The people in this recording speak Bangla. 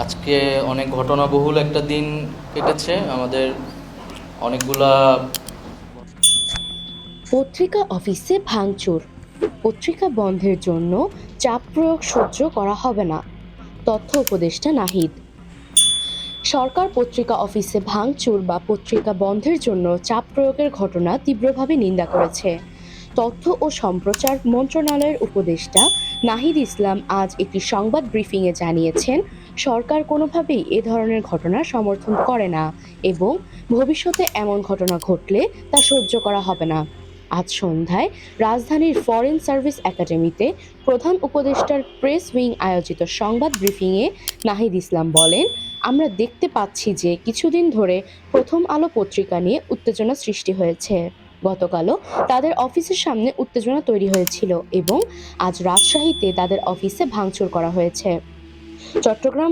আজকে অনেক ঘটনাবহুল একটা দিন কেটেছে আমাদের। অনেকগুলা পত্রিকা অফিসে ভাঙচুর, পত্রিকা বন্ধের জন্য চাপ প্রয়োগ সহ্য করা হবে না, তথ্য উপদেষ্টা নাহিদ। সরকার পত্রিকা অফিসে ভাঙচুর বা পত্রিকা বন্ধের জন্য চাপ প্রয়োগের ঘটনা তীব্রভাবে নিন্দা করেছে। তথ্য ও সম্প্রচার মন্ত্রণালয়ের উপদেষ্টা নাহিদ ইসলাম আজ একটি সংবাদ ব্রিফিংয়ে জানিয়েছেন, সরকার কোনোভাবেই এ ধরনের ঘটনা সমর্থন করে না এবং ভবিষ্যতে এমন ঘটনা ঘটলে তা সহ্য করা হবে না। আজ সন্ধ্যায় রাজধানীর ফরেন সার্ভিস একাডেমিতে প্রধান উপদেষ্টার প্রেস উইং আয়োজিত সংবাদ ব্রিফিংয়ে নাহিদ ইসলাম বলেন, আমরা দেখতে পাচ্ছি যে কিছুদিন ধরে প্রথম আলো পত্রিকা নিয়ে উত্তেজনা সৃষ্টি হয়েছে। গতকালও তাদের অফিসের সামনে উত্তেজনা তৈরি হয়েছিল এবং আজ রাজশাহীতে তাদের অফিসে ভাঙচুর করা হয়েছে। চট্টগ্রাম